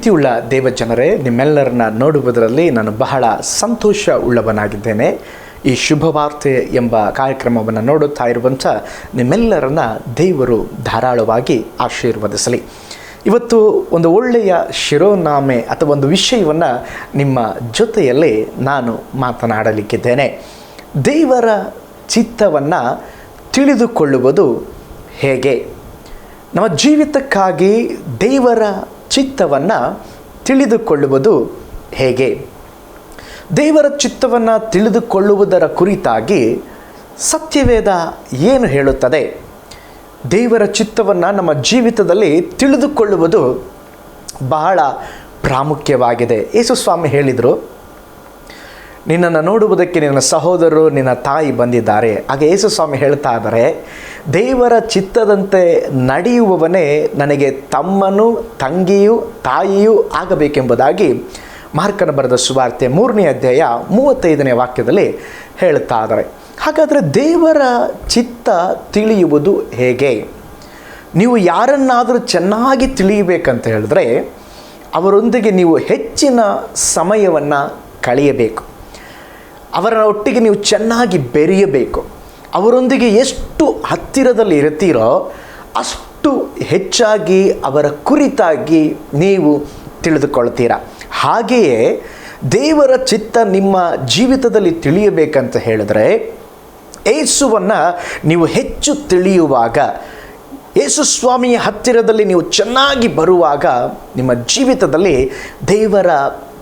ಪ್ರೀತಿಯುಳ್ಳ ದೇವಜನರೇ, ನಿಮ್ಮೆಲ್ಲರನ್ನ ನೋಡುವುದರಲ್ಲಿ ನಾನು ಬಹಳ ಸಂತೋಷ ಉಳ್ಳವನಾಗಿದ್ದೇನೆ. ಈ ಶುಭವಾರ್ತೆ ಎಂಬ ಕಾರ್ಯಕ್ರಮವನ್ನು ನೋಡುತ್ತಾ ಇರುವಂಥ ನಿಮ್ಮೆಲ್ಲರನ್ನ ದೇವರು ಧಾರಾಳವಾಗಿ ಆಶೀರ್ವದಿಸಲಿ. ಇವತ್ತು ಒಂದು ಒಳ್ಳೆಯ ಶಿರೋನಾಮೆ ಅಥವಾ ಒಂದು ವಿಷಯವನ್ನು ನಿಮ್ಮ ಜೊತೆಯಲ್ಲಿ ನಾನು ಮಾತನಾಡಲಿಕ್ಕಿದ್ದೇನೆ. ದೇವರ ಚಿತ್ತವನ್ನು ತಿಳಿದುಕೊಳ್ಳುವುದು ಹೇಗೆ? ನಮ್ಮ ಜೀವಿತಕ್ಕಾಗಿ ದೇವರ ಚಿತ್ತವನ್ನು ತಿಳಿದುಕೊಳ್ಳುವುದು ಹೇಗೆ? ದೇವರ ಚಿತ್ತವನ್ನು ತಿಳಿದುಕೊಳ್ಳುವುದರ ಕುರಿತಾಗಿ ಸತ್ಯವೇದ ಏನು ಹೇಳುತ್ತದೆ? ದೇವರ ಚಿತ್ತವನ್ನು ನಮ್ಮ ಜೀವಿತದಲ್ಲಿ ತಿಳಿದುಕೊಳ್ಳುವುದು ಬಹಳ ಪ್ರಾಮುಖ್ಯವಾಗಿದೆ. ಯೇಸು ಸ್ವಾಮಿ ಹೇಳಿದರು, ನಿನ್ನನ್ನು ನೋಡುವುದಕ್ಕೆ ನಿನ್ನ ಸಹೋದರರು, ನಿನ್ನ ತಾಯಿ ಬಂದಿದ್ದಾರೆ. ಹಾಗೆ ಯೇಸು ಸ್ವಾಮಿ ಹೇಳ್ತಾ ಇದ್ದಾರೆ, ದೇವರ ಚಿತ್ತದಂತೆ ನಡೆಯುವವನೇ ನನಗೆ ತಮ್ಮನೂ ತಂಗಿಯೂ ತಾಯಿಯೂ ಆಗಬೇಕೆಂಬುದಾಗಿ ಮಾರ್ಕನ ಬರೆದ ಸುವಾರ್ತೆ 3ನೇ ಅಧ್ಯಾಯ 35ನೇ ವಾಕ್ಯದಲ್ಲಿ ಹೇಳ್ತಾ ಇದ್ದಾರೆ. ಹಾಗಾದರೆ ದೇವರ ಚಿತ್ತ ತಿಳಿಯುವುದು ಹೇಗೆ? ನೀವು ಯಾರನ್ನಾದರೂ ಚೆನ್ನಾಗಿ ತಿಳಿಯಬೇಕಂತ ಹೇಳಿದ್ರೆ ಅವರೊಂದಿಗೆ ನೀವು ಹೆಚ್ಚಿನ ಸಮಯವನ್ನು ಕಳೆಯಬೇಕು. ಅವರ ಒಟ್ಟಿಗೆ ನೀವು ಚೆನ್ನಾಗಿ ಬೆರೆಯಬೇಕು. ಅವರೊಂದಿಗೆ ಎಷ್ಟು ಹತ್ತಿರದಲ್ಲಿ ಇರ್ತೀರೋ ಅಷ್ಟು ಹೆಚ್ಚಾಗಿ ಅವರ ಕುರಿತಾಗಿ ನೀವು ತಿಳಿದುಕೊಳ್ತೀರ. ಹಾಗೆಯೇ ದೇವರ ಚಿತ್ತ ನಿಮ್ಮ ಜೀವಿತದಲ್ಲಿ ತಿಳಿಯಬೇಕಂತ ಹೇಳಿದ್ರೆ ಯೇಸುವನ್ನು ನೀವು ಹೆಚ್ಚು ತಿಳಿಯುವಾಗ, ಯೇಸು ಸ್ವಾಮಿಯ ಹತ್ತಿರದಲ್ಲಿ ನೀವು ಚೆನ್ನಾಗಿ ಬರುವಾಗ ನಿಮ್ಮ ಜೀವಿತದಲ್ಲಿ ದೇವರ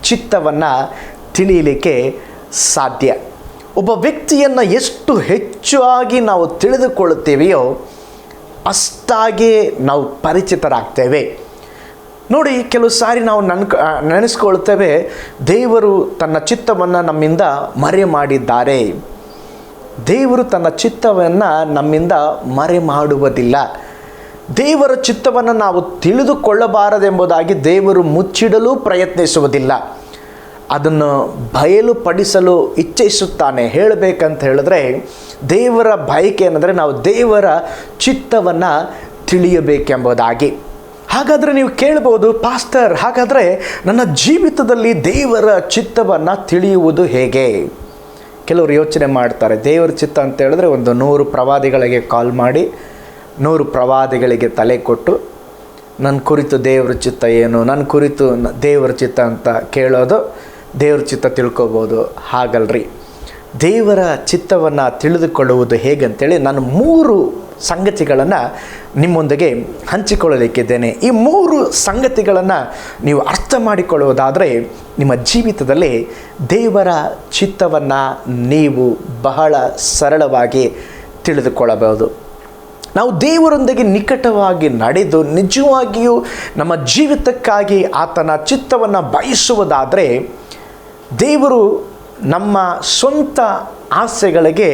ಚಿತ್ತವನ್ನು ತಿಳಿಯಲಿಕ್ಕೆ ಸಾಧ್ಯ. ಒಬ್ಬ ವ್ಯಕ್ತಿಯನ್ನು ಎಷ್ಟು ಹೆಚ್ಚಾಗಿ ನಾವು ತಿಳಿದುಕೊಳ್ಳುತ್ತೇವೆಯೋ ಅಷ್ಟಾಗಿ ನಾವು ಪರಿಚಿತರಾಗ್ತೇವೆ. ನೋಡಿ, ಕೆಲವು ಸಾರಿ ನಾವು ನೆನೆಸ್ಕೊಳ್ತೇವೆ, ದೇವರು ತನ್ನ ಚಿತ್ತವನ್ನು ನಮ್ಮಿಂದ ಮರೆ ಮಾಡಿದ್ದಾರೆ. ದೇವರು ತನ್ನ ಚಿತ್ತವನ್ನು ನಮ್ಮಿಂದ ಮರೆ ಮಾಡುವುದಿಲ್ಲ. ದೇವರ ಚಿತ್ತವನ್ನು ನಾವು ತಿಳಿದುಕೊಳ್ಳಬಾರದೆಂಬುದಾಗಿ ದೇವರು ಮುಚ್ಚಿಡಲು ಪ್ರಯತ್ನಿಸುವುದಿಲ್ಲ. ಅದನ್ನು ಬಯಲುಪಡಿಸಲು ಇಚ್ಛಿಸುತ್ತಾನೆ. ಹೇಳಬೇಕಂತ ಹೇಳಿದ್ರೆ ದೇವರ ಬಯಕೆ ಏನಂದರೆ ನಾವು ದೇವರ ಚಿತ್ತವನ್ನು ತಿಳಿಯಬೇಕೆಂಬುದಾಗಿ. ಹಾಗಾದರೆ ನೀವು ಕೇಳ್ಬೋದು, ಪಾಸ್ಟರ್, ಹಾಗಾದರೆ ನನ್ನ ಜೀವಿತದಲ್ಲಿ ದೇವರ ಚಿತ್ತವನ್ನು ತಿಳಿಯುವುದು ಹೇಗೆ? ಕೆಲವರು ಯೋಚನೆ ಮಾಡ್ತಾರೆ, ದೇವರ ಚಿತ್ತ ಅಂತ ಹೇಳಿದ್ರೆ ಒಂದು 100 ಪ್ರವಾದಿಗಳಿಗೆ ಕಾಲ್ ಮಾಡಿ 100 ಪ್ರವಾದಿಗಳಿಗೆ ತಲೆ ಕೊಟ್ಟು ನನ್ನ ಕುರಿತು ದೇವರ ಚಿತ್ತ ಏನು, ನನ್ನ ಕುರಿತು ದೇವರ ಚಿತ್ತ ಅಂತ ಕೇಳೋದು, ದೇವರ ಚಿತ್ತ ತಿಳ್ಕೊಬೋದು. ಹಾಗಲ್ರಿ. ದೇವರ ಚಿತ್ತವನ್ನು ತಿಳಿದುಕೊಳ್ಳುವುದು ಹೇಗಂತೇಳಿ ನಾನು 3 ಸಂಗತಿಗಳನ್ನು ನಿಮ್ಮೊಂದಿಗೆ ಹಂಚಿಕೊಳ್ಳಲಿಕ್ಕಿದ್ದೇನೆ. ಈ 3 ಸಂಗತಿಗಳನ್ನು ನೀವು ಅರ್ಥ ಮಾಡಿಕೊಳ್ಳುವುದಾದರೆ ನಿಮ್ಮ ಜೀವಿತದಲ್ಲಿ ದೇವರ ಚಿತ್ತವನ್ನು ನೀವು ಬಹಳ ಸರಳವಾಗಿ ತಿಳಿದುಕೊಳ್ಳಬಹುದು. ನಾವು ದೇವರೊಂದಿಗೆ ನಿಕಟವಾಗಿ ನಡೆದು ನಿಜವಾಗಿಯೂ ನಮ್ಮ ಜೀವಿತಕ್ಕಾಗಿ ಆತನ ಚಿತ್ತವನ್ನು ಬಯಸುವುದಾದರೆ ದೇವರು ನಮ್ಮ ಸ್ವಂತ ಆಸೆಗಳಿಗೆ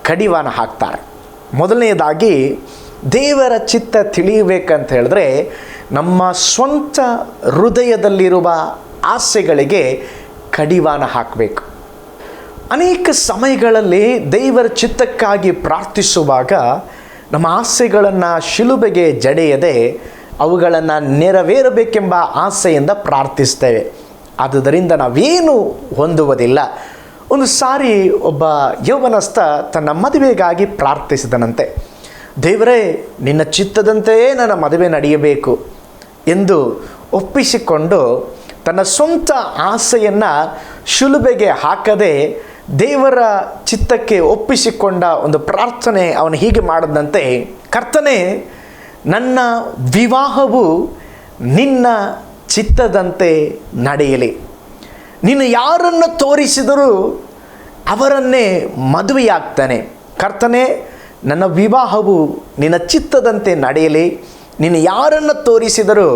ಕಡಿವಾಣ ಹಾಕ್ತಾರೆ. ಮೊದಲನೆಯದಾಗಿ ದೇವರ ಚಿತ್ತ ತಿಳಿಯಬೇಕಂತ ಹೇಳಿದ್ರೆ ನಮ್ಮ ಸ್ವಂತ ಹೃದಯದಲ್ಲಿರುವ ಆಸೆಗಳಿಗೆ ಕಡಿವಾಣ ಹಾಕಬೇಕು. ಅನೇಕ ಸಮಯಗಳಲ್ಲಿ ದೇವರ ಚಿತ್ತಕ್ಕಾಗಿ ಪ್ರಾರ್ಥಿಸುವಾಗ ನಮ್ಮ ಆಸೆಗಳನ್ನು ಶಿಲುಬೆಗೆ ಜಡೆಯದೆ ಅವುಗಳನ್ನು ನೆರವೇರಬೇಕೆಂಬ ಆಸೆಯಿಂದ ಪ್ರಾರ್ಥಿಸ್ತೇವೆ. ಆದುದರಿಂದ ನಾವೇನು ಹೊಂದುವುದಿಲ್ಲ. ಒಂದು ಸಾರಿ ಒಬ್ಬ ಯೌವನಸ್ಥ ತನ್ನ ಮದುವೆಗಾಗಿ ಪ್ರಾರ್ಥಿಸಿದನಂತೆ. ದೇವರೇ, ನಿನ್ನ ಚಿತ್ತದಂತೆಯೇ ನನ್ನ ಮದುವೆ ನಡೆಯಬೇಕು ಎಂದು ಒಪ್ಪಿಸಿಕೊಂಡು ತನ್ನ ಸ್ವಂತ ಆಸೆಯನ್ನು ಶಿಲುಬೆಗೆ ಹಾಕದೆ ದೇವರ ಚಿತ್ತಕ್ಕೆ ಒಪ್ಪಿಸಿಕೊಂಡ ಒಂದು ಪ್ರಾರ್ಥನೆ ಅವನು ಹೀಗೆ ಮಾಡಿದಂತೆ, ಕರ್ತನೇ, ನನ್ನ ವಿವಾಹವು ನಿನ್ನ ಚಿತ್ತದಂತೆ ನಡೆಯಲಿ. ನೀನು ಯಾರನ್ನು ತೋರಿಸಿದರೂ ಅವರನ್ನೇ ಮದುವೆಯಾಗ್ತಾನೆ. ಕರ್ತನೇ, ನನ್ನ ವಿವಾಹವು ನಿನ್ನ ಚಿತ್ತದಂತೆ ನಡೆಯಲಿ. ನೀನು ಯಾರನ್ನು ತೋರಿಸಿದರೂ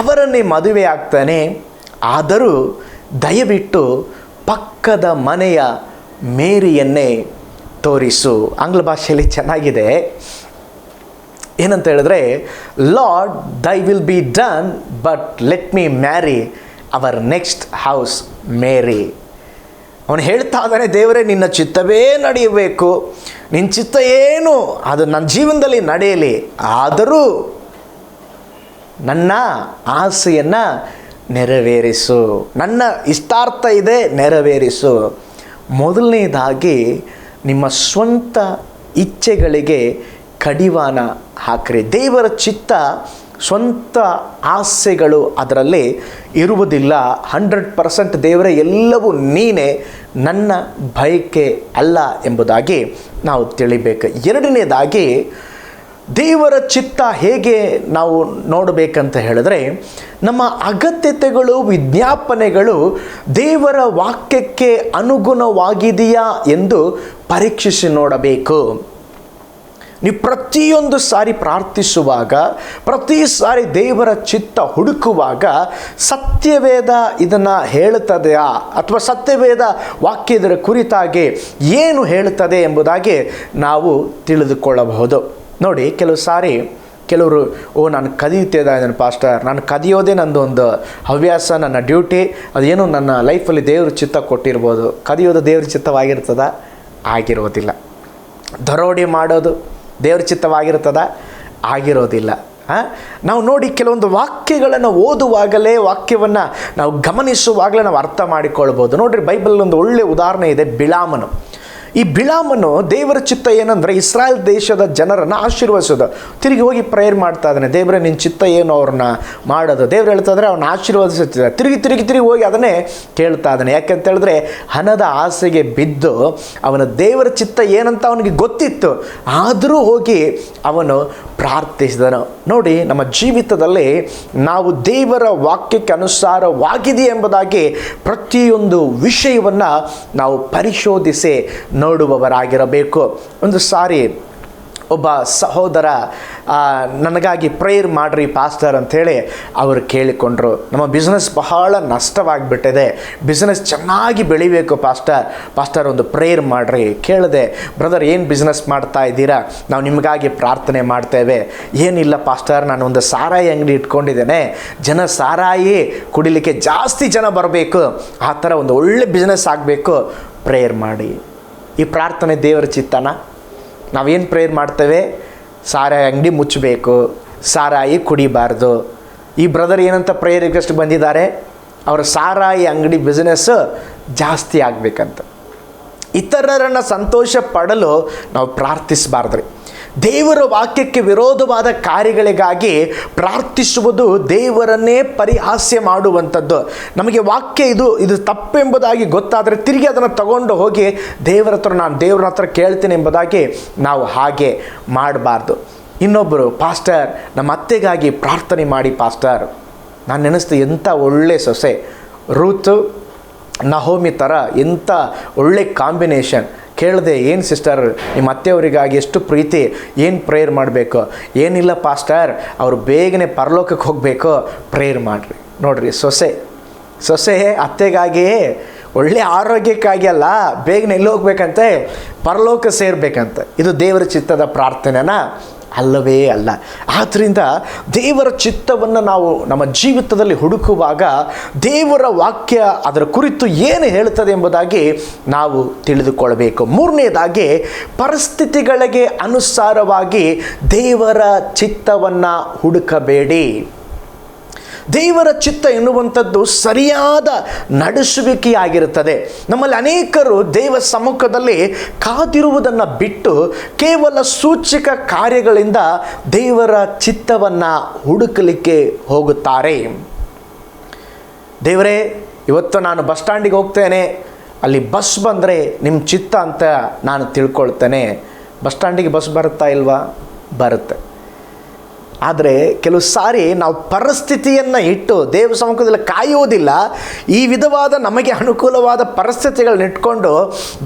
ಅವರನ್ನೇ ಮದುವೆ ಆಗ್ತಾನೆ. ಆದರೂ ದಯವಿಟ್ಟು ಪಕ್ಕದ ಮನೆಯ ಮೇರಿಯನ್ನೇ ತೋರಿಸು. ಆಂಗ್ಲ ಭಾಷೆಯಲ್ಲಿ ಚೆನ್ನಾಗಿದೆ. ಏನಂತ ಹೇಳಿದ್ರೆ, Lord thy will be done but let me marry our next house Mary. ಅವನು ಹೇಳ್ತಾ ಇದ್ದಾನೆ, ದೇವರೇ, ನಿನ್ನ ಚಿತ್ತವೇ ನಡೆಯಬೇಕು. ನಿನ್ನ ಚಿತ್ತ ಏನು ಅದು ನನ್ನ ಜೀವನದಲ್ಲಿ ನಡೆಯಲಿ. ಆದರೂ ನನ್ನ ಆಸೆಯನ್ನು ನೆರವೇರಿಸು. ನನ್ನ ಇಷ್ಟಾರ್ಥ ಇದೆ, ನೆರವೇರಿಸು. ಮೊದಲನೇದಾಗಿ ನಿಮ್ಮ ಸ್ವಂತ ಇಚ್ಛೆಗಳಿಗೆ ಕಡಿವಾಣ ಹಾಕ್ರಿ. ದೇವರ ಚಿತ್ತ, ಸ್ವಂತ ಆಸೆಗಳು ಅದರಲ್ಲಿ ಇರುವುದಿಲ್ಲ. 100% ದೇವರೇ ಎಲ್ಲವೂ ನೀನೇ, ನನ್ನ ಬಯಕೆ ಅಲ್ಲ ಎಂಬುದಾಗಿ ನಾವು ತಿಳಿಬೇಕು. ಎರಡನೇದಾಗಿ ದೇವರ ಚಿತ್ತ ಹೇಗೆ ನಾವು ನೋಡಬೇಕಂತ ಹೇಳಿದ್ರೆ, ನಮ್ಮ ಅಗತ್ಯತೆಗಳು, ವಿಜ್ಞಾಪನೆಗಳು ದೇವರ ವಾಕ್ಯಕ್ಕೆ ಅನುಗುಣವಾಗಿದೆಯಾ ಎಂದು ಪರೀಕ್ಷಿಸಿ ನೋಡಬೇಕು. ನೀವು ಪ್ರತಿಯೊಂದು ಸಾರಿ ಪ್ರಾರ್ಥಿಸುವಾಗ, ಪ್ರತಿ ಸಾರಿ ದೇವರ ಚಿತ್ತ ಹುಡುಕುವಾಗ, ಸತ್ಯವೇದ ಇದನ್ನು ಹೇಳುತ್ತದೆಯಾ ಅಥವಾ ಸತ್ಯವೇದ ವಾಕ್ಯದ ಕುರಿತಾಗಿ ಏನು ಹೇಳುತ್ತದೆ ಎಂಬುದಾಗಿ ನಾವು ತಿಳಿದುಕೊಳ್ಳಬಹುದು. ನೋಡಿ, ಕೆಲವು ಸಾರಿ ಕೆಲವರು ನಾನು ಕದಿಯುತ್ತಾ ಇದ್ದೇನೆ ಪಾಸ್ಟರ್, ನಾನು ಕದಿಯೋದೇ ನಂದು ಒಂದು ಹವ್ಯಾಸ, ನನ್ನ ಡ್ಯೂಟಿ, ಅದೇನು ನನ್ನ ಲೈಫಲ್ಲಿ ದೇವ್ರ ಚಿತ್ತ ಕೊಟ್ಟಿರ್ಬೋದು. ಕದಿಯೋದು ದೇವ್ರ ಚಿತ್ತವಾಗಿರ್ತದ? ಆಗಿರೋದಿಲ್ಲ. ದರೋಡೆ ಮಾಡೋದು ದೇವ್ರ ಚಿತ್ತವಾಗಿರ್ತದ? ಆಗಿರೋದಿಲ್ಲ. ನಾವು ನೋಡಿ, ಕೆಲವೊಂದು ವಾಕ್ಯಗಳನ್ನು ಓದುವಾಗಲೇ, ವಾಕ್ಯವನ್ನು ನಾವು ಗಮನಿಸುವಾಗಲೇ ನಾವು ಅರ್ಥ ಮಾಡಿಕೊಳ್ಬೋದು. ನೋಡಿರಿ, ಬೈಬಲ್ ಒಂದು ಒಳ್ಳೆಯ ಉದಾಹರಣೆ ಇದೆ, ಬಿಳಾಮನು. ಈ ಬಿಳಾಮನು ದೇವರ ಚಿತ್ತ ಏನಂದರೆ ಇಸ್ರಾಯೇಲ್ ದೇಶದ ಜನರನ್ನು ಆಶೀರ್ವದಿಸೋದು. ತಿರುಗಿ ಹೋಗಿ ಪ್ರೇಯರ್ ಮಾಡ್ತಾ ಇದ್ದಾನೆ, ದೇವರೇ ನಿನ್ನ ಚಿತ್ತ ಏನು ಅವ್ರನ್ನ ಮಾಡೋದು. ದೇವ್ರು ಹೇಳ್ತಾ ಇದ್ದಾರೆ ಅವನ್ನ ಆಶೀರ್ವದಿಸುತ್ತಿದ್ದಾರೆ. ತಿರುಗಿ ಹೋಗಿ ಅದನ್ನೇ ಕೇಳ್ತಾ ಇದ್ದಾನೆ. ಯಾಕೆಂತ ಹೇಳಿದ್ರೆ ಹಣದ ಆಸೆಗೆ ಬಿದ್ದು ಅವನ ದೇವರ ಚಿತ್ತ ಏನಂತ ಅವನಿಗೆ ಗೊತ್ತಿತ್ತು, ಆದರೂ ಹೋಗಿ ಅವನು ಪ್ರಾರ್ಥಿಸಿದನು. ನೋಡಿ, ನಮ್ಮ ಜೀವಿತದಲ್ಲಿ ನಾವು ದೇವರ ವಾಕ್ಯಕ್ಕೆ ಅನುಸಾರವಾಗಿದೆ ಎಂಬುದಾಗಿ ಪ್ರತಿಯೊಂದು ವಿಷಯವನ್ನು ನಾವು ಪರಿಶೋಧಿಸಿ ನೋಡುವವರಾಗಿರಬೇಕು. ಒಂದು ಸಾರಿ ಒಬ್ಬ ಸಹೋದರ ನನಗಾಗಿ ಪ್ರೇಯರ್ ಮಾಡಿರಿ ಪಾಸ್ಟರ್ ಅಂಥೇಳಿ ಅವರು ಕೇಳಿಕೊಂಡ್ರು. ನಮ್ಮ ಬಿಸ್ನೆಸ್ ಬಹಳ ನಷ್ಟವಾಗಿಬಿಟ್ಟಿದೆ, ಬಿಸ್ನೆಸ್ ಚೆನ್ನಾಗಿ ಬೆಳಿಬೇಕು ಪಾಸ್ಟರ್ ಒಂದು ಪ್ರೇಯರ್ ಮಾಡಿರಿ. ಕೇಳಿದೆ, ಬ್ರದರ್ ಏನು ಬಿಸ್ನೆಸ್ ಮಾಡ್ತಾ ಇದ್ದೀರಾ? ನಾವು ನಿಮಗಾಗಿ ಪ್ರಾರ್ಥನೆ ಮಾಡ್ತೇವೆ. ಏನಿಲ್ಲ ಪಾಸ್ಟರ್, ನಾನು ಒಂದು ಸಾರಾಯಿ ಅಂಗಡಿ ಇಟ್ಕೊಂಡಿದ್ದೇನೆ, ಜನ ಸಾರಾಯಿ ಕುಡಿಲಿಕ್ಕೆ ಜಾಸ್ತಿ ಜನ ಬರಬೇಕು, ಆ ಥರ ಒಂದು ಒಳ್ಳೆ ಬಿಸ್ನೆಸ್ ಆಗಬೇಕು, ಪ್ರೇಯರ್ ಮಾಡಿ. ಈ ಪ್ರಾರ್ಥನೆ ದೇವರ ಚಿತ್ತನ? ನಾವೇನು ಪ್ರೇಯರ್ ಮಾಡ್ತೇವೆ? ಸಾರಾಯಿ ಅಂಗಡಿ ಮುಚ್ಚಬೇಕು, ಸಾರಾಯಿ ಕುಡಿಬಾರ್ದು. ಈ ಬ್ರದರ್ ಏನಂತ ಪ್ರೇಯರ್ ರಿಕ್ವೆಸ್ಟ್ ಬಂದಿದ್ದಾರೆ? ಅವರ ಸಾರಾಯಿ ಅಂಗಡಿ ಬಿಸ್ನೆಸ್ ಜಾಸ್ತಿ ಆಗಬೇಕಂತ. ಇತರರನ್ನು ಸಂತೋಷ ಪಡಲು ನಾವು ಪ್ರಾರ್ಥಿಸಬಾರ್ದ್ರಿ. ದೇವರ ವಾಕ್ಯಕ್ಕೆ ವಿರೋಧವಾದ ಕಾರ್ಯಗಳಿಗಾಗಿ ಪ್ರಾರ್ಥಿಸುವುದು ದೇವರನ್ನೇ ಪರಿಹಾಸ್ಯ ಮಾಡುವಂಥದ್ದು. ನಮಗೆ ವಾಕ್ಯ ಇದು ತಪ್ಪೆಂಬುದಾಗಿ ಗೊತ್ತಾದರೆ ತಿರುಗಿ ಅದನ್ನು ತಗೊಂಡು ಹೋಗಿ ನಾನು ದೇವರ ಹತ್ರ ಕೇಳ್ತೀನಿ ಎಂಬುದಾಗಿ ನಾವು ಹಾಗೆ ಮಾಡಬಾರ್ದು. ಇನ್ನೊಬ್ಬರು, ಪಾಸ್ಟರ್ ನಮ್ಮ ಅತ್ತೆಗಾಗಿ ಪ್ರಾರ್ಥನೆ ಮಾಡಿ ಪಾಸ್ಟರ್. ನಾನು ನೆನೆಸ್ತು, ಎಂಥ ಒಳ್ಳೆ ಸೊಸೆ, ರೂತ್ ನಹೋಮಿ ಥರ ಎಂಥ ಒಳ್ಳೆ ಕಾಂಬಿನೇಷನ್. ಕೇಳಿದೆ, ಏನು ಸಿಸ್ಟರ್ ನಿಮ್ಮ ಅತ್ತೆಯವರಿಗಾಗಿ ಎಷ್ಟು ಪ್ರೀತಿ, ಏನು ಪ್ರೇಯರ್ ಮಾಡಬೇಕು? ಏನಿಲ್ಲ ಪಾಸ್ಟರ್, ಅವರು ಬೇಗನೆ ಪರಲೋಕಕ್ಕೆ ಹೋಗಬೇಕು, ಪ್ರೇಯರ್ ಮಾಡಿರಿ. ನೋಡಿರಿ, ಸೊಸೆ ಅತ್ತೆಗಾಗಿ, ಒಳ್ಳೆ ಆರೋಗ್ಯಕ್ಕಾಗಿ ಅಲ್ಲ, ಬೇಗನೆ ಎಲ್ಲಿ ಹೋಗ್ಬೇಕಂತೆ? ಪರಲೋಕ ಸೇರಬೇಕಂತೆ. ಇದು ದೇವರ ಚಿತ್ತದ ಪ್ರಾರ್ಥನೆನಾ? ಅಲ್ಲವೇ ಅಲ್ಲ. ಆದ್ದರಿಂದ ದೇವರ ಚಿತ್ತವನ್ನು ನಾವು ನಮ್ಮ ಜೀವಿತದಲ್ಲಿ ಹುಡುಕುವಾಗ ದೇವರ ವಾಕ್ಯ ಅದರ ಕುರಿತು ಏನು ಹೇಳುತ್ತದೆ ಎಂಬುದಾಗಿ ನಾವು ತಿಳಿದುಕೊಳ್ಳಬೇಕು. ಮೂರನೇದಾಗಿ, ಪರಿಸ್ಥಿತಿಗಳಿಗೆ ಅನುಸಾರವಾಗಿ ದೇವರ ಚಿತ್ತವನ್ನು ಹುಡುಕಬೇಡಿ. ದೇವರ ಚಿತ್ತ ಎನ್ನುವಂಥದ್ದು ಸರಿಯಾದ ನಡೆಸುವಿಕೆಯಾಗಿರುತ್ತದೆ. ನಮ್ಮಲ್ಲಿ ಅನೇಕರು ದೇವ ಸಮ್ಮುಖದಲ್ಲಿ ಕಾದಿರುವುದನ್ನು ಬಿಟ್ಟು ಕೇವಲ ಸೂಚಕ ಕಾರ್ಯಗಳಿಂದ ದೇವರ ಚಿತ್ತವನ್ನು ಹುಡುಕಲಿಕ್ಕೆ ಹೋಗುತ್ತಾರೆ. ದೇವರೇ, ಇವತ್ತು ನಾನು ಬಸ್ ಸ್ಟ್ಯಾಂಡಿಗೆ ಹೋಗ್ತೇನೆ, ಅಲ್ಲಿ ಬಸ್ ಬಂದರೆ ನಿಮ್ಮ ಚಿತ್ತ ಅಂತ ನಾನು ತಿಳ್ಕೊಳ್ತೇನೆ. ಬಸ್ ಸ್ಟ್ಯಾಂಡಿಗೆ ಬಸ್ ಬರುತ್ತಾ ಇಲ್ವಾ? ಬರುತ್ತೆ. ಆದರೆ ಕೆಲವು ಸಾರಿ ನಾವು ಪರಿಸ್ಥಿತಿಯನ್ನು ಇಟ್ಟು ದೇವ ಸಮ್ಮುಖದಲ್ಲಿ ಕಾಯುವುದಿಲ್ಲ. ಈ ವಿಧವಾದ ನಮಗೆ ಅನುಕೂಲವಾದ ಪರಿಸ್ಥಿತಿಗಳನ್ನ ಇಟ್ಕೊಂಡು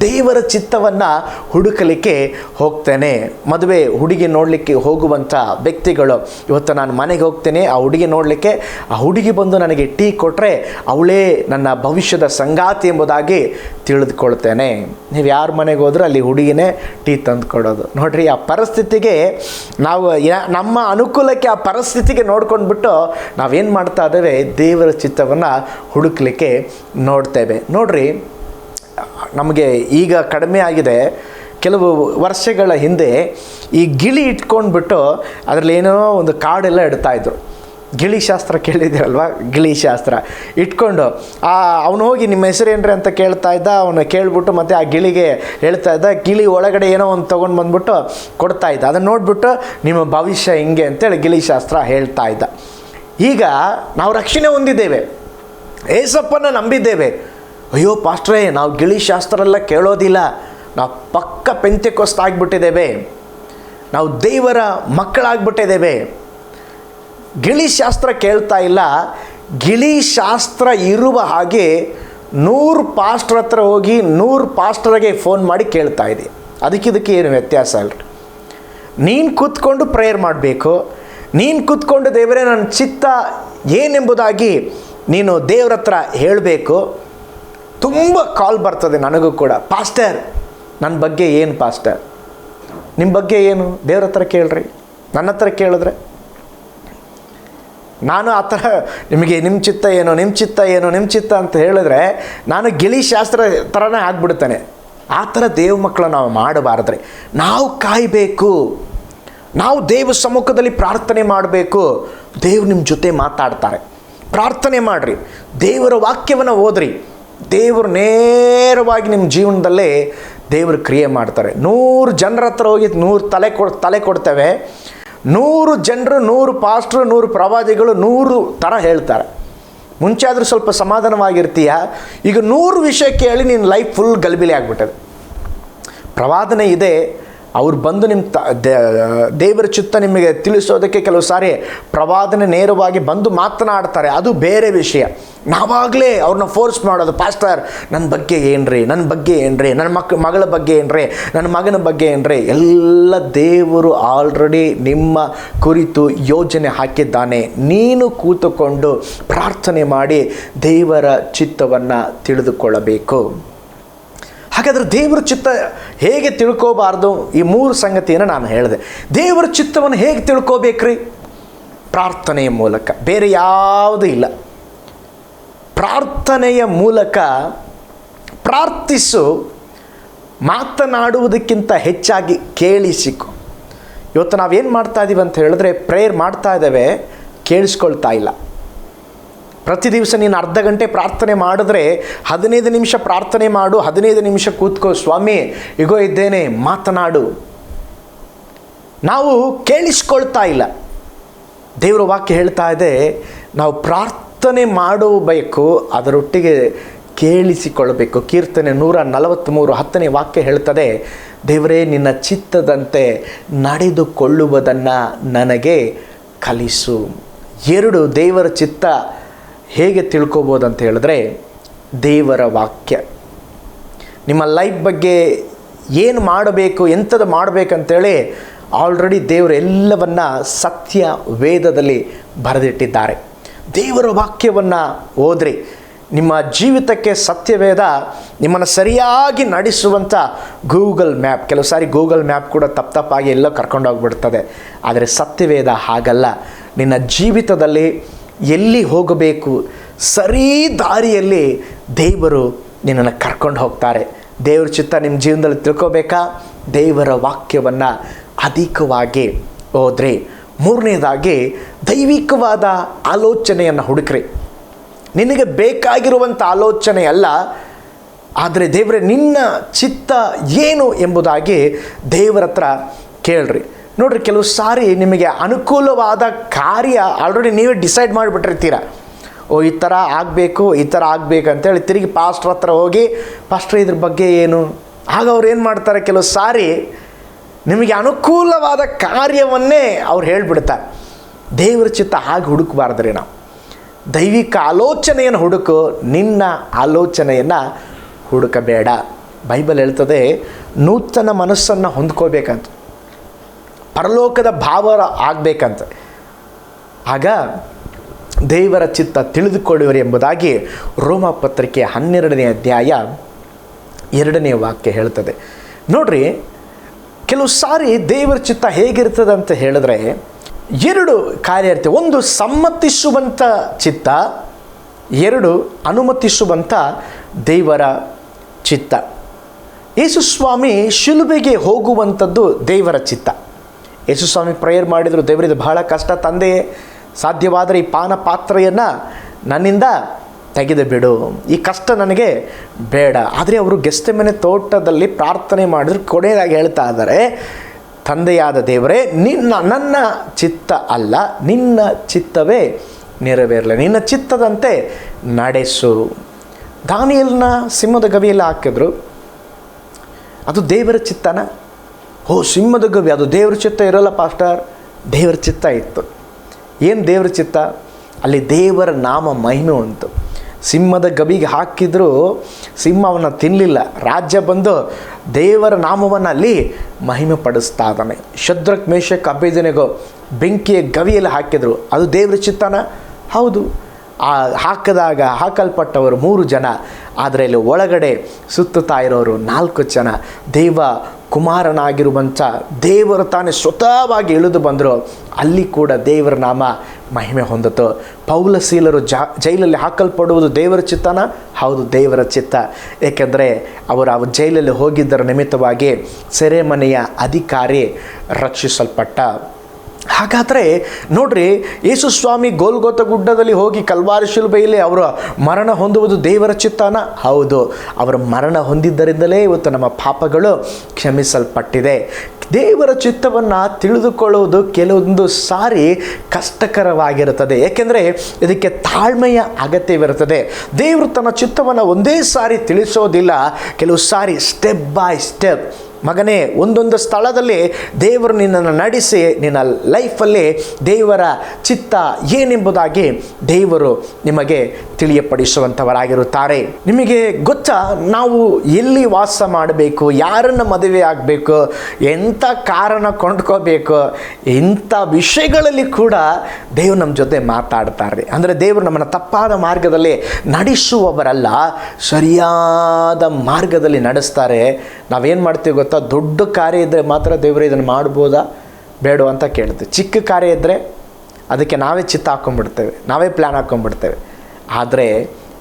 ದೇವರ ಚಿತ್ತವನ್ನು ಹುಡುಕಲಿಕ್ಕೆ ಹೋಗ್ತೇನೆ. ಮದುವೆ ಹುಡುಗಿ ನೋಡಲಿಕ್ಕೆ ಹೋಗುವಂಥ ವ್ಯಕ್ತಿಗಳು, ಇವತ್ತು ನಾನು ಮನೆಗೆ ಹೋಗ್ತೇನೆ, ಆ ಹುಡುಗಿ ನೋಡಲಿಕ್ಕೆ, ಆ ಹುಡುಗಿ ಬಂದು ನನಗೆ ಟೀ ಕೊಟ್ಟರೆ ಅವಳೇ ನನ್ನ ಭವಿಷ್ಯದ ಸಂಗಾತಿ ಎಂಬುದಾಗಿ ತಿಳಿದುಕೊಳ್ತೇನೆ. ನೀವು ಯಾರ ಮನೆಗೆ ಹೋದರೂ ಅಲ್ಲಿ ಹುಡುಗಿನೇ ಟೀ ತಂದು ಕೊಡೋದು. ನೋಡಿರಿ, ಆ ಪರಿಸ್ಥಿತಿಗೆ ನಾವು ನಮ್ಮ ಅನುಕೂಲಕ್ಕೆ ಆ ಪರಿಸ್ಥಿತಿಗೆ ನೋಡ್ಕೊಂಡ್ಬಿಟ್ಟು ನಾವೇನು ಮಾಡ್ತಾ ಇದ್ದೇವೆ? ದೇವರ ಚಿತ್ತವನ್ನು ಹುಡುಕ್ಲಿಕ್ಕೆ ನೋಡ್ತೇವೆ. ನೋಡ್ರಿ, ನಮಗೆ ಈಗ ಕಡಿಮೆ ಆಗಿದೆ. ಕೆಲವು ವರ್ಷಗಳ ಹಿಂದೆ ಈ ಗಿಳಿ ಇಟ್ಕೊಂಡ್ಬಿಟ್ಟು ಅದರಲ್ಲಿ ಏನೋ ಒಂದು ಕಾಡೆಲ್ಲ ಇಡ್ತಾಯಿದ್ರು. ಗಿಳಿಶಾಸ್ತ್ರ ಕೇಳಿದ್ದೀರಲ್ವ, ಗಿಳಿಶಾಸ್ತ್ರ ಇಟ್ಕೊಂಡು ಅವನು ಹೋಗಿ ನಿಮ್ಮ ಹೆಸರೇನ್ರಿ ಅಂತ ಕೇಳ್ತಾ ಇದ್ದ. ಅವನು ಕೇಳ್ಬಿಟ್ಟು ಮತ್ತು ಆ ಗಿಳಿಗೆ ಹೇಳ್ತಾ ಇದ್ದ. ಗಿಳಿ ಒಳಗಡೆ ಏನೋ ಒಂದು ತೊಗೊಂಡು ಬಂದ್ಬಿಟ್ಟು ಕೊಡ್ತಾ ಇದ್ದ. ಅದನ್ನು ನೋಡಿಬಿಟ್ಟು ನಿಮ್ಮ ಭವಿಷ್ಯ ಹಿಂಗೆ ಅಂತೇಳಿ ಗಿಳಿಶಾಸ್ತ್ರ ಹೇಳ್ತಾ ಇದ್ದ. ಈಗ ನಾವು ರಕ್ಷಣೆ ಹೊಂದಿದ್ದೇವೆ, ಏಸಪ್ಪನ ನಂಬಿದ್ದೇವೆ. ಅಯ್ಯೋ ಪಾಸ್ಟ್ರೇ, ನಾವು ಗಿಳಿಶಾಸ್ತ್ರ ಎಲ್ಲ ಕೇಳೋದಿಲ್ಲ, ನಾವು ಪಕ್ಕ ಪೆಂತೆಕೋಸ್ತ ಆಗಿಬಿಟ್ಟಿದ್ದೇವೆ, ನಾವು ದೇವರ ಮಕ್ಕಳಾಗ್ಬಿಟ್ಟಿದ್ದೇವೆ. ಗಿಳಿಶಾಸ್ತ್ರ ಕೇಳ್ತಾ ಇಲ್ಲ. ಗಿಳಿಶಾಸ್ತ್ರ ಇರುವ ಹಾಗೆ 100 ಪಾಸ್ಟ್ರ್ ಹತ್ರ ಹೋಗಿ 100 ಪಾಸ್ಟ್ರಿಗೆ ಫೋನ್ ಮಾಡಿ ಕೇಳ್ತಾ ಇದೆ. ಅದಕ್ಕೆ ಏನು ವ್ಯತ್ಯಾಸ ಅಲ್ರಿ? ನೀನು ಕೂತ್ಕೊಂಡು ಪ್ರೇಯರ್ ಮಾಡಬೇಕು. ನೀನು ಕೂತ್ಕೊಂಡು ದೇವರೇ ನನ್ನ ಚಿತ್ತ ಏನೆಂಬುದಾಗಿ ನೀನು ದೇವ್ರ ಹತ್ರ ಹೇಳಬೇಕು. ತುಂಬ ಕಾಲ್ ಬರ್ತದೆ ನನಗೂ ಕೂಡ, ಪಾಸ್ಟರ್ ನನ್ನ ಬಗ್ಗೆ ಏನು ಪಾಸ್ಟರ್, ನಿಮ್ಮ ಬಗ್ಗೆ ಏನು ದೇವ್ರ ಹತ್ರ ಕೇಳ್ರಿ, ನನ್ನ ಹತ್ರ ಕೇಳಿದ್ರೆ ನಾನು ಆ ಥರ ನಿಮಗೆ ನಿಮ್ಮ ಚಿತ್ತ ಏನು, ನಿಮ್ಮ ಚಿತ್ತ ಏನು, ನಿಮ್ಮ ಚಿತ್ತ ಅಂತ ಹೇಳಿದ್ರೆ ನಾನು ಗಿಳಿಶಾಸ್ತ್ರ ಥರನೇ ಆಗ್ಬಿಡ್ತಾನೆ. ಆ ಥರ ದೇವ ಮಕ್ಕಳು ನಾವು ಮಾಡಬಾರ್ದ್ರಿ. ನಾವು ಕಾಯಬೇಕು, ನಾವು ದೇವ ಸಮ್ಮುಖದಲ್ಲಿ ಪ್ರಾರ್ಥನೆ ಮಾಡಬೇಕು. ದೇವ್ರು ನಿಮ್ಮ ಜೊತೆ ಮಾತಾಡ್ತಾರೆ. ಪ್ರಾರ್ಥನೆ ಮಾಡಿರಿ, ದೇವರ ವಾಕ್ಯವನ್ನು ಓದ್ರಿ. ದೇವರು ನೇರವಾಗಿ ನಿಮ್ಮ ಜೀವನದಲ್ಲೇ ದೇವರು ಕ್ರಿಯೆ ಮಾಡ್ತಾರೆ. 100 ಜನರ ಹತ್ರ ಹೋಗಿ 100 ತಲೆ ಕೊಡ್ತೇವೆ. 100 ಜನರು, 100 ಪಾಸ್ಟ್ರು, 100 ಪ್ರವಾದಿಗಳು 100 ಥರ ಹೇಳ್ತಾರೆ. ಮುಂಚೆ ಆದರೂ ಸ್ವಲ್ಪ ಸಮಾಧಾನವಾಗಿರ್ತೀಯ, ಈಗ 100 ವಿಷಯ ಕೇಳಿ ನಿನ್ನ ಲೈಫ್ ಫುಲ್ ಗಲಿಬಿಲಿ ಆಗಿಬಿಟ್ಟದೆ. ಪ್ರವಾದನೆ ಇದೆ, ಅವ್ರು ಬಂದು ನಿಮ್ಮ ದೇವರ ಚಿತ್ತ ನಿಮಗೆ ತಿಳಿಸೋದಕ್ಕೆ ಕೆಲವು ಸಾರಿ ಪ್ರವಾದನೆ ನೇರವಾಗಿ ಬಂದು ಮಾತನಾಡ್ತಾರೆ, ಅದು ಬೇರೆ ವಿಷಯ. ನಾವಾಗಲೇ ಅವ್ರನ್ನ ಫೋರ್ಸ್ ಮಾಡೋದು, ಪಾಸ್ಟರ್ ನನ್ನ ಬಗ್ಗೆ ಏನ್ರಿ, ನನ್ನ ಬಗ್ಗೆ ಏನ್ರಿ, ನನ್ನ ಮಗಳ ಬಗ್ಗೆ ಏನ್ರಿ, ನನ್ನ ಮಗನ ಬಗ್ಗೆ ಏನ್ರಿ. ಎಲ್ಲ ದೇವರು ಆಲ್ರೆಡಿ ನಿಮ್ಮ ಕುರಿತು ಯೋಜನೆ ಹಾಕಿದ್ದಾನೆ. ನೀನು ಕೂತುಕೊಂಡು ಪ್ರಾರ್ಥನೆ ಮಾಡಿ ದೇವರ ಚಿತ್ತವನ್ನು ತಿಳಿದುಕೊಳ್ಳಬೇಕು. ಹಾಗಾದರೆ ದೇವರ ಚಿತ್ತ ಹೇಗೆ ತಿಳ್ಕೋಬಾರ್ದು? ಈ 3 ಸಂಗತಿಯನ್ನು ನಾನು ಹೇಳಿದೆ. ದೇವರ ಚಿತ್ತವನ್ನು ಹೇಗೆ ತಿಳ್ಕೋಬೇಕ್ರಿ? ಪ್ರಾರ್ಥನೆಯ ಮೂಲಕ, ಬೇರೆ ಯಾವುದೂ ಇಲ್ಲ. ಪ್ರಾರ್ಥನೆಯ ಮೂಲಕ ಪ್ರಾರ್ಥಿಸು, ಮಾತನಾಡುವುದಕ್ಕಿಂತ ಹೆಚ್ಚಾಗಿ ಕೇಳಿಸಿಕೊ. ಇವತ್ತು ನಾವೇನು ಮಾಡ್ತಾ ಇದ್ದೀವಿ ಅಂತ ಹೇಳಿದ್ರೆ, ಪ್ರೇಯರ್ ಮಾಡ್ತಾ ಇದ್ದೇವೆ, ಕೇಳಿಸ್ಕೊಳ್ತಾ ಇಲ್ಲ. ಪ್ರತಿ ದಿವಸ ನೀನು ಅರ್ಧ ಗಂಟೆ ಪ್ರಾರ್ಥನೆ ಮಾಡಿದ್ರೆ 15 ನಿಮಿಷ ಪ್ರಾರ್ಥನೆ ಮಾಡು, 15 ನಿಮಿಷ ಕೂತ್ಕೋ. ಸ್ವಾಮಿ ಈಗೋ ಇದ್ದೇನೆ, ಮಾತನಾಡು. ನಾವು ಕೇಳಿಸ್ಕೊಳ್ತಾ ಇಲ್ಲ. ದೇವರ ವಾಕ್ಯ ಹೇಳ್ತಾ ಇದೆ, ನಾವು ಪ್ರಾರ್ಥನೆ ಮಾಡಬೇಕು, ಅದರೊಟ್ಟಿಗೆ ಕೇಳಿಸಿಕೊಳ್ಳಬೇಕು. ಕೀರ್ತನೆ 143 10ನೇ ವಾಕ್ಯ ಹೇಳ್ತದೆ, ದೇವರೇ ನಿನ್ನ ಚಿತ್ತದಂತೆ ನಡೆದುಕೊಳ್ಳುವುದನ್ನು ನನಗೆ ಕಲಿಸು. 2 ದೇವರ ಚಿತ್ತ ಹೇಗೆ ತಿಳ್ಕೊಬೋದು ಅಂತ ಹೇಳಿದ್ರೆ, ದೇವರ ವಾಕ್ಯ. ನಿಮ್ಮ ಲೈಫ್ ಬಗ್ಗೆ ಏನು ಮಾಡಬೇಕು, ಎಂಥದ್ದು ಮಾಡಬೇಕಂತೇಳಿ ಆಲ್ರೆಡಿ ದೇವರು ಎಲ್ಲವನ್ನ ಸತ್ಯ ವೇದದಲ್ಲಿ ಬರೆದಿಟ್ಟಿದ್ದಾರೆ. ದೇವರ ವಾಕ್ಯವನ್ನು ಓದ್ರಿ. ನಿಮ್ಮ ಜೀವಿತಕ್ಕೆ ಸತ್ಯವೇದ ನಿಮ್ಮನ್ನು ಸರಿಯಾಗಿ ನಡೆಸುವಂಥ ಗೂಗಲ್ ಮ್ಯಾಪ್. ಕೆಲವು ಸಾರಿ ಗೂಗಲ್ ಮ್ಯಾಪ್ ಕೂಡ ತಪ್ಪಾಗಿ ಎಲ್ಲೋ ಕರ್ಕೊಂಡೋಗ್ಬಿಡ್ತದೆ. ಆದರೆ ಸತ್ಯವೇದ ಹಾಗಲ್ಲ. ನಿನ್ನ ಜೀವಿತದಲ್ಲಿ ಎಲ್ಲಿ ಹೋಗಬೇಕು, ಸರಿ ದಾರಿಯಲ್ಲಿ ದೇವರು ನಿನ್ನನ್ನು ಕರ್ಕೊಂಡು ಹೋಗ್ತಾರೆ. ದೇವ್ರ ಚಿತ್ತ ನಿಮ್ಮ ಜೀವನದಲ್ಲಿ ತಿಳ್ಕೋಬೇಕಾ? ದೇವರ ವಾಕ್ಯವನ್ನು ಅಧಿಕವಾಗಿ ಓದ್ರಿ. 3ನೇದಾಗಿ ದೈವಿಕವಾದ ಆಲೋಚನೆಯನ್ನು ಹುಡುಕ್ರಿ. ನಿನಗೆ ಬೇಕಾಗಿರುವಂಥ ಆಲೋಚನೆ ಅಲ್ಲ, ಆದರೆ ದೇವರೇ ನಿನ್ನ ಚಿತ್ತ ಏನು ಎಂಬುದಾಗಿ ದೇವರ ಹತ್ರ ಕೇಳ್ರಿ. ನೋಡ್ರಿ, ಕೆಲವು ಸಾರಿ ನಿಮಗೆ ಅನುಕೂಲವಾದ ಕಾರ್ಯ ಆಲ್ರೆಡಿ ನೀವೇ ಡಿಸೈಡ್ ಮಾಡಿಬಿಟ್ಟಿರ್ತೀರ. ಈ ಥರ ಆಗಬೇಕು, ಈ ಥರ ಆಗಬೇಕಂತೇಳಿ ತಿರುಗಿ ಪಾಸ್ಟ್ರ್ ಹತ್ರ ಹೋಗಿ, ಪಾಸ್ಟ್ರ್ ಇದ್ರ ಬಗ್ಗೆ ಏನು? ಆಗ ಅವ್ರು ಏನು ಮಾಡ್ತಾರೆ, ಕೆಲವು ಸಾರಿ ನಿಮಗೆ ಅನುಕೂಲವಾದ ಕಾರ್ಯವನ್ನೇ ಅವ್ರು ಹೇಳಿಬಿಡ್ತಾರೆ. ದೇವರ ಚಿತ್ತ ಹಾಗೆ ಹುಡುಕಬಾರ್ದ್ರಿ. ನಾವು ದೈವಿಕ ಆಲೋಚನೆಯನ್ನು ಹುಡುಕು, ನಿನ್ನ ಆಲೋಚನೆಯನ್ನು ಹುಡುಕಬೇಡ. ಬೈಬಲ್ ಹೇಳ್ತದೆ, ನೂತನ ಮನಸ್ಸನ್ನು ಹೊಂದ್ಕೋಬೇಕಂತ, ಪರಲೋಕದ ಭಾವ ಆಗಬೇಕಂತ. ಆಗ ದೇವರ ಚಿತ್ತ ತಿಳಿದುಕೊಳ್ಳುವರು ಎಂಬುದಾಗಿ ರೋಮ ಪತ್ರಿಕೆ 12ನೇ ಅಧ್ಯಾಯ 2ನೇ ವಾಕ್ಯ ಹೇಳ್ತದೆ. ನೋಡ್ರಿ, ಕೆಲವು ಸಾರಿ ದೇವರ ಚಿತ್ತ ಹೇಗಿರ್ತದೆ ಅಂತ ಹೇಳಿದ್ರೆ 2 ಕಾರ್ಯ ಇರ್ತವೆ. 1 ಸಮ್ಮತಿಸುವಂಥ ಚಿತ್ತ, 2 ಅನುಮತಿಸುವಂಥ ದೇವರ ಚಿತ್ತ. ಯೇಸುಸ್ವಾಮಿ ಶಿಲುಬೆಗೆ ಹೋಗುವಂಥದ್ದು ದೇವರ ಚಿತ್ತ. ಯೇಸುಸ್ವಾಮಿ ಪ್ರೇಯರ್ ಮಾಡಿದರು, ದೇವರಿದು ಬಹಳ ಕಷ್ಟ ತಂದೆಯೇ, ಸಾಧ್ಯವಾದರೆ ಈ ಪಾನ ಪಾತ್ರೆಯನ್ನು ನನ್ನಿಂದ ತೆಗೆದು ಬಿಡು, ಈ ಕಷ್ಟ ನನಗೆ ಬೇಡ. ಆದರೆ ಅವರು ಗೆತ್ಸೆಮನೆ ತೋಟದಲ್ಲಿ ಪ್ರಾರ್ಥನೆ ಮಾಡಿದ್ರು. ಕೊನೆಯದಾಗಿ ಹೇಳ್ತಾ ಇದ್ದಾರೆ, ತಂದೆಯಾದ ದೇವರೇ, ನನ್ನ ಚಿತ್ತ ಅಲ್ಲ, ನಿನ್ನ ಚಿತ್ತವೇ ನೆರವೇರಲಿ, ನಿನ್ನ ಚಿತ್ತದಂತೆ ನಡೆಸು. ದಾನಿಯೇಲನ ಸಿಂಹದ ಗವಿಯಲ್ಲಿ ಹಾಕಿದ್ರು. ಅದು ದೇವರ ಚಿತ್ತನ? ಸಿಂಹದ ಗವಿ ಅದು ದೇವರ ಚಿತ್ತ ಇರೋಲ್ಲ ಪಾಸ್ಟರ್. ದೇವರ ಚಿತ್ತ ಇತ್ತು. ಏನು ದೇವರ ಚಿತ್ತ? ಅಲ್ಲಿ ದೇವರ ನಾಮ ಮಹಿಮೆ ಉಂಟು. ಸಿಂಹದ ಗವಿಗೆ ಹಾಕಿದ್ರು, ಸಿಂಹವನ್ನು ತಿನ್ನಲಿಲ್ಲ. ರಾಜ್ಯ ಬಂದು ದೇವರ ನಾಮವನ್ನು ಅಲ್ಲಿ ಮಹಿಮೆ ಪಡಿಸ್ತಾ ಇದ್ದಾನೆ. ಶದ್ರಕ್ ಮೇಷಕ್ ಅಬೇದ್ನೆಗೋ ಬೆಂಕಿಯ ಗವಿಯಲ್ಲಿ ಹಾಕಿದ್ರು. ಅದು ದೇವರ ಚಿತ್ತನ? ಹೌದು. ಹಾಕಲ್ಪಟ್ಟವರು 3 ಜನ, ಆದರೆ ಇಲ್ಲಿ ಒಳಗಡೆ ಸುತ್ತುತ್ತಾ ಇರೋರು 4 ಜನ. ದೇವ ಕುಮಾರನಾಗಿರುವಂಥ ದೇವರು ತಾನೇ ಸ್ವತಃವಾಗಿ ಇಳಿದು ಬಂದರು. ಅಲ್ಲಿ ಕೂಡ ದೇವರ ನಾಮ ಮಹಿಮೆ ಹೊಂದಿತು. ಪೌಲ ಸೀಲರು ಜೈಲಲ್ಲಿ ಹಾಕಲ್ಪಡುವುದು ದೇವರ ಚಿತ್ತನ? ಹೌದು, ದೇವರ ಚಿತ್ತ. ಏಕೆಂದರೆ ಅವರು ಜೈಲಲ್ಲಿ ಹೋಗಿದ್ದರ ನಿಮಿತ್ತವಾಗಿ ಸೆರೆಮನೆಯ ಅಧಿಕಾರಿ ರಕ್ಷಿಸಲ್ಪಟ್ಟ. ಹಾಗಾದರೆ ನೋಡ್ರಿ, ಯೇಸು ಸ್ವಾಮಿ ಗೋಲ್ಗೋತ ಗುಡ್ಡದಲ್ಲಿ ಹೋಗಿ ಕಲ್ವಾರಿ ಶಿಲುಬೆಯಲ್ಲಿ ಅವರು ಮರಣ ಹೊಂದುವುದು ದೇವರ ಚಿತ್ತನ? ಹೌದು. ಅವರು ಮರಣ ಹೊಂದಿದ್ದರಿಂದಲೇ ಇವತ್ತು ನಮ್ಮ ಪಾಪಗಳು ಕ್ಷಮಿಸಲ್ಪಟ್ಟಿದೆ. ದೇವರ ಚಿತ್ತವನ್ನು ತಿಳಿದುಕೊಳ್ಳುವುದು ಕೆಲವೊಂದು ಸಾರಿ ಕಷ್ಟಕರವಾಗಿರುತ್ತದೆ. ಏಕೆಂದರೆ ಇದಕ್ಕೆ ತಾಳ್ಮೆಯ ಅಗತ್ಯವಿರುತ್ತದೆ. ದೇವರು ತನ್ನ ಚಿತ್ತವನ್ನು ಒಂದೇ ಸಾರಿ ತಿಳಿಸೋದಿಲ್ಲ. ಕೆಲವು ಸಾರಿ ಸ್ಟೆಪ್ ಬೈ ಸ್ಟೆಪ್, ಮಗನೇ, ಒಂದೊಂದು ಸ್ಥಳದಲ್ಲಿ ದೇವರು ನಿನ್ನನ್ನು ನಡೆಸಿ ನಿನ್ನ ಲೈಫಲ್ಲಿ ದೇವರ ಚಿತ್ತ ಏನೆಂಬುದಾಗಿ ದೇವರು ನಿಮಗೆ ತಿಳಿಯಪಡಿಸುವಂಥವರಾಗಿರುತ್ತಾರೆ. ನಿಮಗೆ ಗೊತ್ತಾ, ನಾವು ಎಲ್ಲಿ ವಾಸ ಮಾಡಬೇಕು, ಯಾರನ್ನು ಮದುವೆ ಆಗಬೇಕು, ಎಂಥ ಕಾರನ್ನು ಕೊಂಡ್ಕೋಬೇಕು, ಇಂಥ ವಿಷಯಗಳಲ್ಲಿ ಕೂಡ ದೇವರು ನಮ್ಮ ಜೊತೆ ಮಾತಾಡ್ತಾರೆ. ಅಂದರೆ ದೇವರು ನಮ್ಮನ್ನು ತಪ್ಪಾದ ಮಾರ್ಗದಲ್ಲಿ ನಡೆಸುವವರಲ್ಲ, ಸರಿಯಾದ ಮಾರ್ಗದಲ್ಲಿ ನಡೆಸ್ತಾರೆ. ನಾವೇನು ಮಾಡ್ತೀವಿ ಗೊತ್ತಾ? ದೊಡ್ಡ ಕಾರ್ಯ ಇದ್ದರೆ ಮಾತ್ರ ದೇವರು ಇದನ್ನು ಮಾಡ್ಬೋದಾ ಬೇಡ ಅಂತ ಕೇಳ್ತೀವಿ. ಚಿಕ್ಕ ಕಾರ್ಯ ಇದ್ದರೆ ಅದಕ್ಕೆ ನಾವೇ ಚಿತ್ತ ಹಾಕ್ಕೊಂಡ್ಬಿಡ್ತೇವೆ, ನಾವೇ ಪ್ಲ್ಯಾನ್ ಹಾಕ್ಕೊಂಡ್ಬಿಡ್ತೇವೆ. ಆದರೆ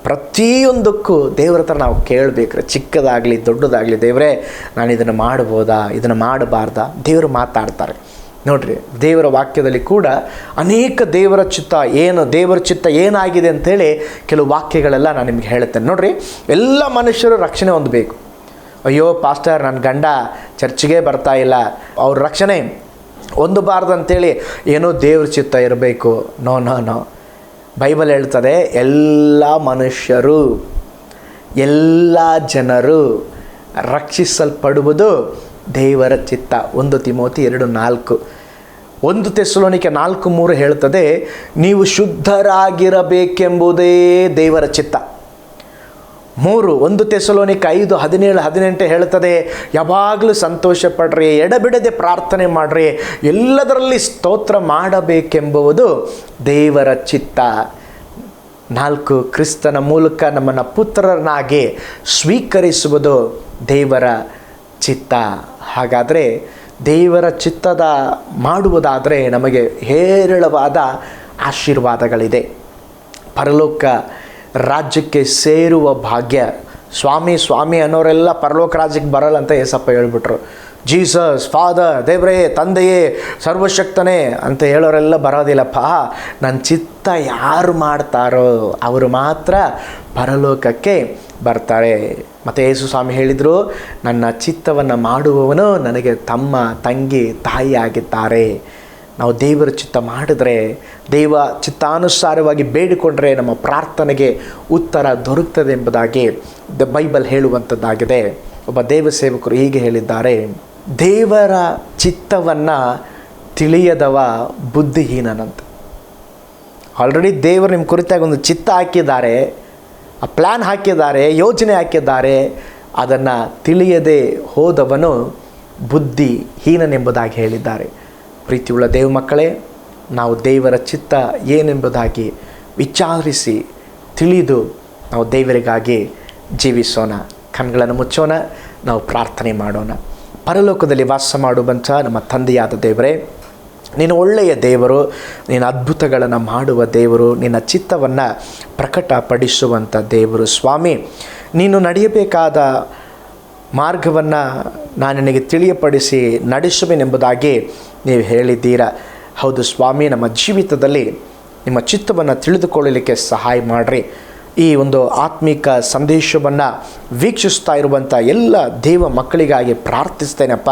ಪ್ರತಿಯೊಂದಕ್ಕೂ ದೇವರ ಹತ್ರ ನಾವು ಕೇಳಬೇಕ್ರೆ, ಚಿಕ್ಕದಾಗಲಿ ದೊಡ್ಡದಾಗಲಿ, ದೇವರೇ ನಾನು ಇದನ್ನು ಮಾಡ್ಬೋದಾ, ಇದನ್ನು ಮಾಡಬಾರ್ದಾ? ದೇವರು ಮಾತಾಡ್ತಾರೆ. ನೋಡಿರಿ, ದೇವರ ವಾಕ್ಯದಲ್ಲಿ ಕೂಡ ಅನೇಕ ದೇವರ ಚಿತ್ತ ಏನಾಗಿದೆ ಅಂಥೇಳಿ ಕೆಲವು ವಾಕ್ಯಗಳೆಲ್ಲ ನಾನು ನಿಮ್ಗೆ ಹೇಳ್ತೇನೆ. ನೋಡಿರಿ, ಎಲ್ಲ ಮನುಷ್ಯರು ರಕ್ಷಣೆ ಹೊಂದಬೇಕು. ಅಯ್ಯೋ ಪಾಸ್ಟರ್, ನನ್ನ ಗಂಡ ಚರ್ಚಿಗೆ ಬರ್ತಾ ಇಲ್ಲ, ಅವ್ರ ರಕ್ಷಣೆ ಹೊಂದಬಾರ್ದು ಅಂಥೇಳಿ ಏನೋ ದೇವ್ರ ಚಿತ್ತ ಇರಬೇಕು. ನೋ. ಬೈಬಲ್ ಹೇಳ್ತದೆ, ಎಲ್ಲ ಮನುಷ್ಯರು, ಎಲ್ಲ ಜನರು ರಕ್ಷಿಸಲ್ಪಡುವುದು ದೇವರ ಚಿತ್ತ. 1 ತಿಮೋತಿ 2:4. 1 ತೆಸಲೋನಿಕೆ 4:3 ಹೇಳ್ತದೆ, ನೀವು ಶುದ್ಧರಾಗಿರಬೇಕೆಂಬುದೇ ದೇವರ ಚಿತ್ತ. 1 ತೆಸಲೋನಿಕೆ 5:17-18 ಹೇಳ್ತದೆ, ಯಾವಾಗಲೂ ಸಂತೋಷ ಪಡ್ರಿ, ಎಡಬಿಡದೆ ಪ್ರಾರ್ಥನೆ ಮಾಡ್ರಿ, ಎಲ್ಲದರಲ್ಲಿ ಸ್ತೋತ್ರ ಮಾಡಬೇಕೆಂಬುದು ದೇವರ ಚಿತ್ತ. 4 ಕ್ರಿಸ್ತನ ಮೂಲಕ ನಮ್ಮನ್ನು ಪುತ್ರರನ್ನಾಗಿ ಸ್ವೀಕರಿಸುವುದು ದೇವರ ಚಿತ್ತ. ಹಾಗಾದರೆ ದೇವರ ಚಿತ್ತದ ಮಾಡುವುದಾದರೆ ನಮಗೆ ಹೇರಳವಾದ ಆಶೀರ್ವಾದಗಳಿದೆ. ಪರಲೋಕ ರಾಜ್ಯಕ್ಕೆ ಸೇರುವ ಭಾಗ್ಯ. ಸ್ವಾಮಿ ಅನ್ನೋರೆಲ್ಲ ಪರಲೋಕ ರಾಜ್ಯಕ್ಕೆ ಬರಲ್ಲ ಅಂತ ಏಸಪ್ಪ ಹೇಳ್ಬಿಟ್ರು. ಜೀಸಸ್, ಫಾದರ್, ದೇವರೇ, ತಂದೆಯೇ, ಸರ್ವಶಕ್ತನೇ ಅಂತ ಹೇಳೋರೆಲ್ಲ ಬರೋದಿಲ್ಲಪ್ಪ. ನನ್ನ ಚಿತ್ತ ಯಾರು ಮಾಡ್ತಾರೋ ಅವರು ಮಾತ್ರ ಪರಲೋಕಕ್ಕೆ ಬರ್ತಾರೆ. ಮತ್ತು ಯೇಸು ಸ್ವಾಮಿ ಹೇಳಿದರು, ನನ್ನ ಚಿತ್ತವನ್ನು ಮಾಡುವವನು ನನಗೆ ತಮ್ಮ, ತಂಗಿ, ತಾಯಿ ಆಗಿದ್ದಾರೆ. ನಾವು ದೇವರ ಚಿತ್ತ ಮಾಡಿದ್ರೆ, ದೇವ ಚಿತ್ತಾನುಸಾರವಾಗಿ ಬೇಡಿಕೊಂಡ್ರೆ ನಮ್ಮ ಪ್ರಾರ್ಥನೆಗೆ ಉತ್ತರ ದೊರಕ್ತದೆ ಎಂಬುದಾಗಿ ಬೈಬಲ್ ಹೇಳುವಂಥದ್ದಾಗಿದೆ. ಒಬ್ಬ ದೇವ ಸೇವಕರು ಹೀಗೆ ಹೇಳಿದ್ದಾರೆ, ದೇವರ ಚಿತ್ತವನ್ನು ತಿಳಿಯದವ ಬುದ್ಧಿಹೀನನಂತ. ಆಲ್ರೆಡಿ ದೇವರು ನಿಮ್ಮ ಕುರಿತಾಗಿ ಒಂದು ಚಿತ್ತ ಹಾಕಿದ್ದಾರೆ, ಆ ಪ್ಲ್ಯಾನ್ ಹಾಕಿದ್ದಾರೆ, ಯೋಜನೆ ಹಾಕಿದ್ದಾರೆ. ಅದನ್ನು ತಿಳಿಯದೆ ಹೋದವನು ಬುದ್ಧಿಹೀನನೆಂಬುದಾಗಿ ಹೇಳಿದ್ದಾರೆ. ಪ್ರೀತಿಯುಳ್ಳ ದೇವ ಮಕ್ಕಳೇ, ನಾವು ದೇವರ ಚಿತ್ತ ಏನೆಂಬುದಾಗಿ ವಿಚಾರಿಸಿ ತಿಳಿದು ನಾವು ದೇವರಿಗಾಗಿ ಜೀವಿಸೋಣ. ಕಣ್ಗಳನ್ನು ಮುಚ್ಚೋಣ, ನಾವು ಪ್ರಾರ್ಥನೆ ಮಾಡೋಣ. ಪರಲೋಕದಲ್ಲಿ ವಾಸ ಮಾಡುವಂಥ ನಮ್ಮ ತಂದೆಯಾದ ದೇವರೇ, ನೀನು ಒಳ್ಳೆಯ ದೇವರು, ನೀನು ಅದ್ಭುತಗಳನ್ನು ಮಾಡುವ ದೇವರು, ನಿನ್ನ ಚಿತ್ತವನ್ನು ಪ್ರಕಟಪಡಿಸುವಂಥ ದೇವರು. ಸ್ವಾಮಿ, ನೀನು ನಡೆಯಬೇಕಾದ ಮಾರ್ಗವನ್ನು ನಾನು ನಿನಗೆ ತಿಳಿಯಪಡಿಸಿ ನಡೆಸುವೆನೆಂಬುದಾಗಿ ನೀವು ಹೇಳಿದ್ದೀರಾ. ಹೌದು ಸ್ವಾಮಿ, ನಮ್ಮ ಜೀವಿತದಲ್ಲಿ ನಿಮ್ಮ ಚಿತ್ತವನ್ನು ತಿಳಿದುಕೊಳ್ಳಲಿಕ್ಕೆ ಸಹಾಯ ಮಾಡಿರಿ. ಈ ಒಂದು ಆತ್ಮಿಕ ಸಂದೇಶವನ್ನು ವೀಕ್ಷಿಸ್ತಾ ಇರುವಂಥ ಎಲ್ಲ ದೇವ ಮಕ್ಕಳಿಗಾಗಿ ಪ್ರಾರ್ಥಿಸ್ತೇನಪ್ಪ.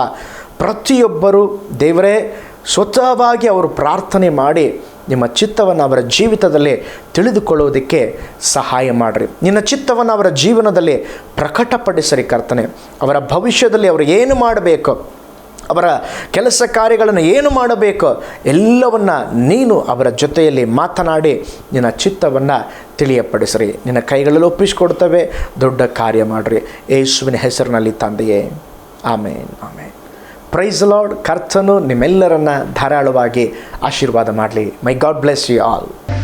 ಪ್ರತಿಯೊಬ್ಬರು ದೇವರೇ ಸ್ವತಃವಾಗಿ ಅವರು ಪ್ರಾರ್ಥನೆ ಮಾಡಿ ನಿಮ್ಮ ಚಿತ್ತವನ್ನು ಅವರ ಜೀವಿತದಲ್ಲಿ ತಿಳಿದುಕೊಳ್ಳುವುದಕ್ಕೆ ಸಹಾಯ ಮಾಡಿರಿ. ನಿನ್ನ ಚಿತ್ತವನ್ನು ಅವರ ಜೀವನದಲ್ಲಿ ಪ್ರಕಟಪಡಿಸರಿ ಕರ್ತನೆ. ಅವರ ಭವಿಷ್ಯದಲ್ಲಿ ಅವರು ಏನು ಮಾಡಬೇಕು, ಅವರ ಕೆಲಸ ಕಾರ್ಯಗಳನ್ನು ಏನು ಮಾಡಬೇಕು, ಎಲ್ಲವನ್ನು ನೀನು ಅವರ ಜೊತೆಯಲ್ಲಿ ಮಾತನಾಡಿ ನಿನ್ನ ಚಿತ್ತವನ್ನು ತಿಳಿಯಪಡಿಸ್ರಿ. ನಿನ್ನ ಕೈಗಳಲ್ಲಿ ಒಪ್ಪಿಸಿಕೊಡ್ತೇವೆ. ದೊಡ್ಡ ಕಾರ್ಯ ಮಾಡಿರಿ ಯೇಸುವಿನ ಹೆಸರಿನಲ್ಲಿ ತಂದೆಯೇ, ಆಮೇನ್, ಆಮೇನ್. Price lord. ಕರ್ತನು ನಿಮ್ಮೆಲ್ಲರನ್ನ ಧಾರಾಳವಾಗಿ ಆಶೀರ್ವಾದ ಮಾಡಲಿ. ಮೈ ಗಾಡ್ ಬ್ಲೆಸ್ ಯು ಆಲ್.